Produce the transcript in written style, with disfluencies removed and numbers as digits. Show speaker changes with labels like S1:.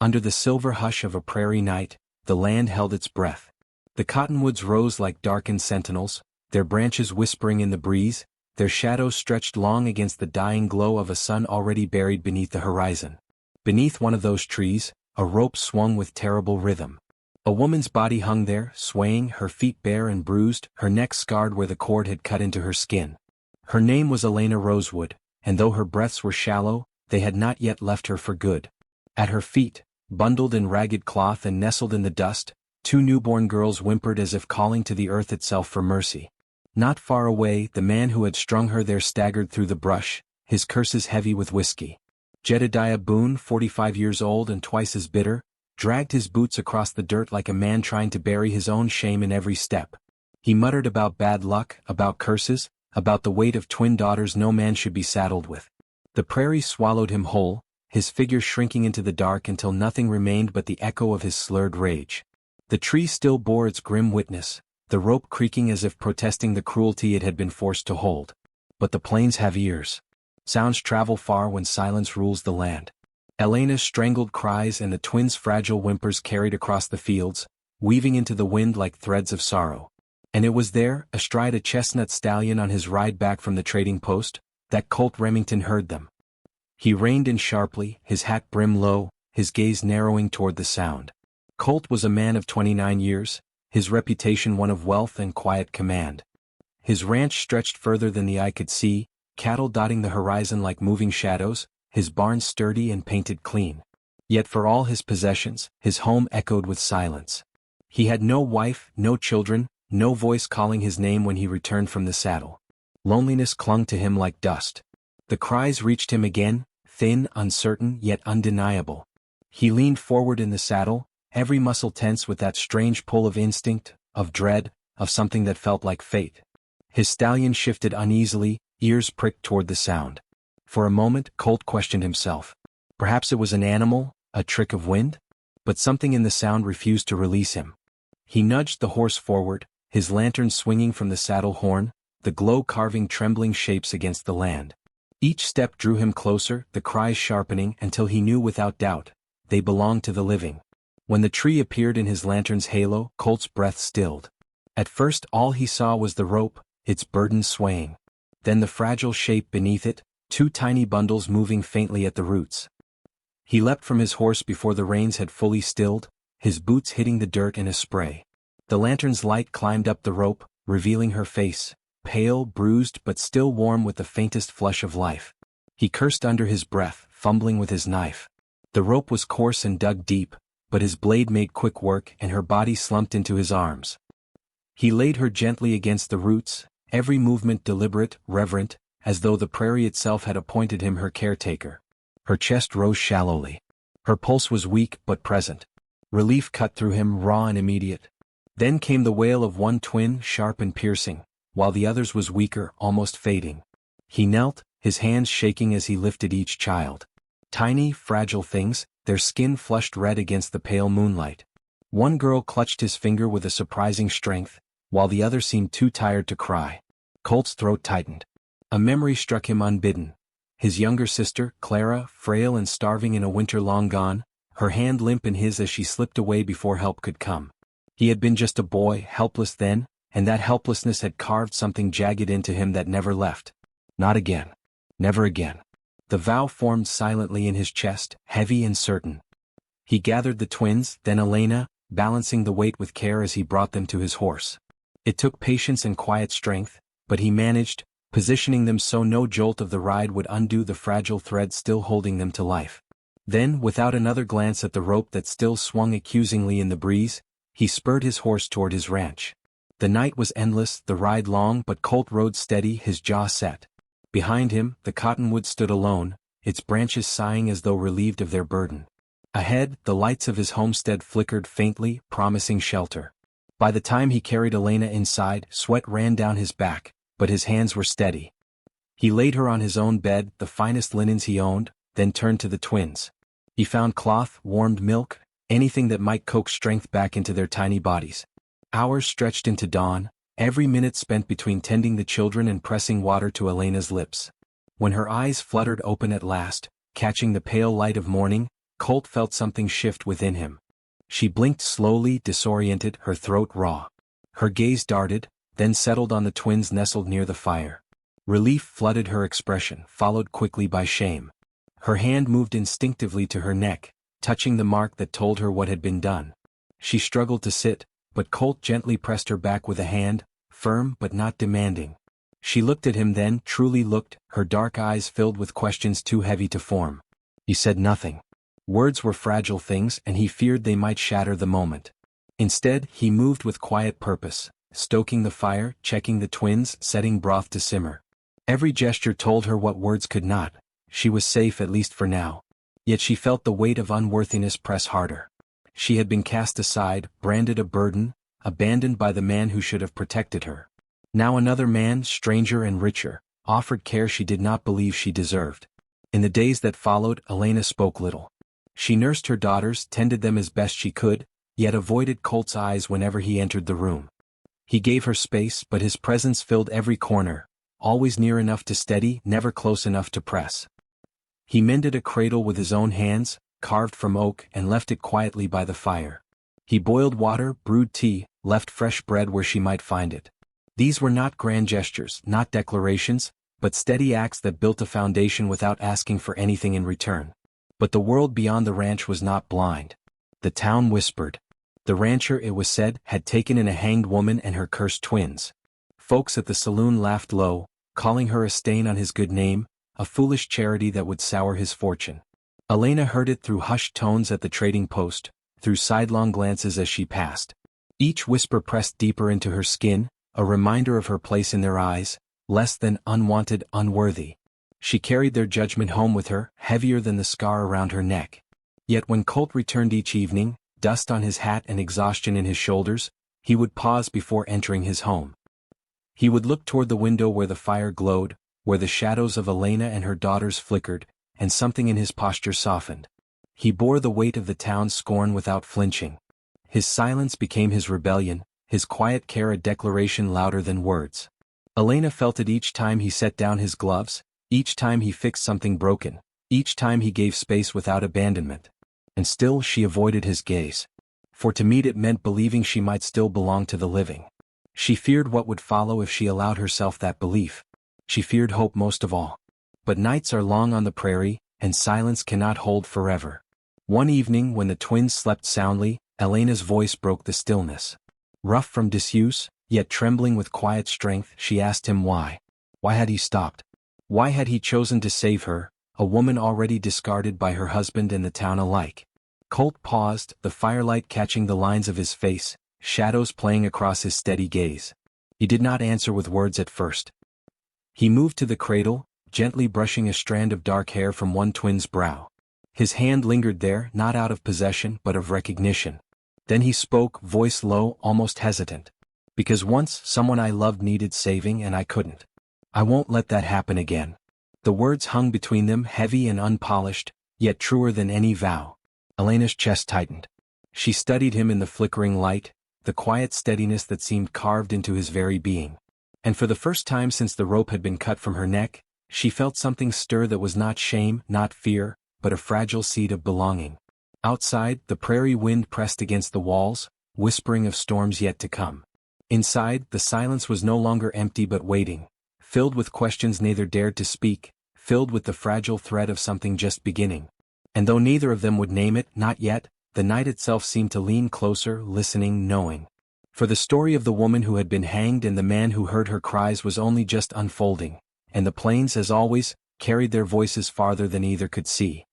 S1: Under the silver hush of a prairie night, the land held its breath. The cottonwoods rose like darkened sentinels, their branches whispering in the breeze, their shadows stretched long against the dying glow of a sun already buried beneath the horizon. Beneath one of those trees, a rope swung with terrible rhythm. A woman's body hung there, swaying, her feet bare and bruised, her neck scarred where the cord had cut into her skin. Her name was Elena Rosewood, and though her breaths were shallow, they had not yet left her for good. At her feet, bundled in ragged cloth and nestled in the dust, two newborn girls whimpered as if calling to the earth itself for mercy. Not far away, the man who had strung her there staggered through the brush, his curses heavy with whiskey. Jedediah Boone, 45 years old and twice as bitter, dragged his boots across the dirt like a man trying to bury his own shame in every step. He muttered about bad luck, about curses, about the weight of twin daughters no man should be saddled with. The prairie swallowed him whole, his figure shrinking into the dark until nothing remained but the echo of his slurred rage. The tree still bore its grim witness, the rope creaking as if protesting the cruelty it had been forced to hold. But the plains have ears. Sounds travel far when silence rules the land. Elena's strangled cries and the twins' fragile whimpers carried across the fields, weaving into the wind like threads of sorrow. And it was there, astride a chestnut stallion on his ride back from the trading post, that Colt Remington heard them. He reined in sharply, his hat brim low, his gaze narrowing toward the sound. Colt was a man of 29 years, his reputation one of wealth and quiet command. His ranch stretched further than the eye could see, cattle dotting the horizon like moving shadows, his barns sturdy and painted clean. Yet for all his possessions, his home echoed with silence. He had no wife, no children, no voice calling his name when he returned from the saddle. Loneliness clung to him like dust. The cries reached him again, thin, uncertain, yet undeniable. He leaned forward in the saddle, every muscle tense with that strange pull of instinct, of dread, of something that felt like fate. His stallion shifted uneasily, ears pricked toward the sound. For a moment, Colt questioned himself. Perhaps it was an animal, a trick of wind? But something in the sound refused to release him. He nudged the horse forward, his lantern swinging from the saddle horn, the glow carving trembling shapes against the land. Each step drew him closer, the cries sharpening until he knew without doubt, they belonged to the living. When the tree appeared in his lantern's halo, Colt's breath stilled. At first all he saw was the rope, its burden swaying. Then the fragile shape beneath it, two tiny bundles moving faintly at the roots. He leapt from his horse before the reins had fully stilled, his boots hitting the dirt in a spray. The lantern's light climbed up the rope, revealing her face, pale, bruised but still warm with the faintest flush of life. He cursed under his breath, fumbling with his knife. The rope was coarse and dug deep, but his blade made quick work and her body slumped into his arms. He laid her gently against the roots, every movement deliberate, reverent, as though the prairie itself had appointed him her caretaker. Her chest rose shallowly. Her pulse was weak but present. Relief cut through him, raw and immediate. Then came the wail of one twin, sharp and piercing, while the other's was weaker, almost fading. He knelt, his hands shaking as he lifted each child. Tiny, fragile things, their skin flushed red against the pale moonlight. One girl clutched his finger with a surprising strength, while the other seemed too tired to cry. Colt's throat tightened. A memory struck him unbidden. His younger sister, Clara, frail and starving in a winter long gone, her hand limp in his as she slipped away before help could come. He had been just a boy, helpless then, and that helplessness had carved something jagged into him that never left. Not again. Never again. The vow formed silently in his chest, heavy and certain. He gathered the twins, then Elena, balancing the weight with care as he brought them to his horse. It took patience and quiet strength, but he managed, positioning them so no jolt of the ride would undo the fragile thread still holding them to life. Then, without another glance at the rope that still swung accusingly in the breeze, he spurred his horse toward his ranch. The night was endless, the ride long, but Colt rode steady, his jaw set. Behind him, the cottonwood stood alone, its branches sighing as though relieved of their burden. Ahead, the lights of his homestead flickered faintly, promising shelter. By the time he carried Elena inside, sweat ran down his back, but his hands were steady. He laid her on his own bed, the finest linens he owned, then turned to the twins. He found cloth, warmed milk, anything that might coax strength back into their tiny bodies. Hours stretched into dawn, every minute spent between tending the children and pressing water to Elena's lips. When her eyes fluttered open at last, catching the pale light of morning, Colt felt something shift within him. She blinked slowly, disoriented, her throat raw. Her gaze darted, then settled on the twins nestled near the fire. Relief flooded her expression, followed quickly by shame. Her hand moved instinctively to her neck, touching the mark that told her what had been done. She struggled to sit, but Colt gently pressed her back with a hand, firm but not demanding. She looked at him then, truly looked, her dark eyes filled with questions too heavy to form. He said nothing. Words were fragile things and he feared they might shatter the moment. Instead, he moved with quiet purpose, stoking the fire, checking the twins, setting broth to simmer. Every gesture told her what words could not. She was safe at least for now. Yet she felt the weight of unworthiness press harder. She had been cast aside, branded a burden, abandoned by the man who should have protected her. Now another man, stranger and richer, offered care she did not believe she deserved. In the days that followed, Elena spoke little. She nursed her daughters, tended them as best she could, yet avoided Colt's eyes whenever he entered the room. He gave her space, but his presence filled every corner, always near enough to steady, never close enough to press. He mended a cradle with his own hands, carved from oak, and left it quietly by the fire. He boiled water, brewed tea, left fresh bread where she might find it. These were not grand gestures, not declarations, but steady acts that built a foundation without asking for anything in return. But the world beyond the ranch was not blind. The town whispered. The rancher, it was said, had taken in a hanged woman and her cursed twins. Folks at the saloon laughed low, calling her a stain on his good name, a foolish charity that would sour his fortune. Elena heard it through hushed tones at the trading post, through sidelong glances as she passed. Each whisper pressed deeper into her skin, a reminder of her place in their eyes, less than unwanted, unworthy. She carried their judgment home with her, heavier than the scar around her neck. Yet when Colt returned each evening, dust on his hat and exhaustion in his shoulders, he would pause before entering his home. He would look toward the window where the fire glowed, where the shadows of Elena and her daughters flickered, and something in his posture softened. He bore the weight of the town's scorn without flinching. His silence became his rebellion, his quiet care a declaration louder than words. Elena felt it each time he set down his gloves, each time he fixed something broken, each time he gave space without abandonment. And still she avoided his gaze. For to meet it meant believing she might still belong to the living. She feared what would follow if she allowed herself that belief. She feared hope most of all. But nights are long on the prairie, and silence cannot hold forever. One evening when the twins slept soundly, Elena's voice broke the stillness. Rough from disuse, yet trembling with quiet strength, she asked him why. Why had he stopped? Why had he chosen to save her, a woman already discarded by her husband and the town alike? Colt paused, the firelight catching the lines of his face, shadows playing across his steady gaze. He did not answer with words at first. He moved to the cradle, gently brushing a strand of dark hair from one twin's brow. His hand lingered there, not out of possession but of recognition. Then he spoke, voice low, almost hesitant. Because once someone I loved needed saving and I couldn't. I won't let that happen again. The words hung between them, heavy and unpolished, yet truer than any vow. Elena's chest tightened. She studied him in the flickering light, the quiet steadiness that seemed carved into his very being. And for the first time since the rope had been cut from her neck, she felt something stir that was not shame, not fear, but a fragile seed of belonging. Outside, the prairie wind pressed against the walls, whispering of storms yet to come. Inside, the silence was no longer empty but waiting, filled with questions neither dared to speak, filled with the fragile thread of something just beginning. And though neither of them would name it, not yet, the night itself seemed to lean closer, listening, knowing. For the story of the woman who had been hanged and the man who heard her cries was only just unfolding, and the plains, as always, carried their voices farther than either could see.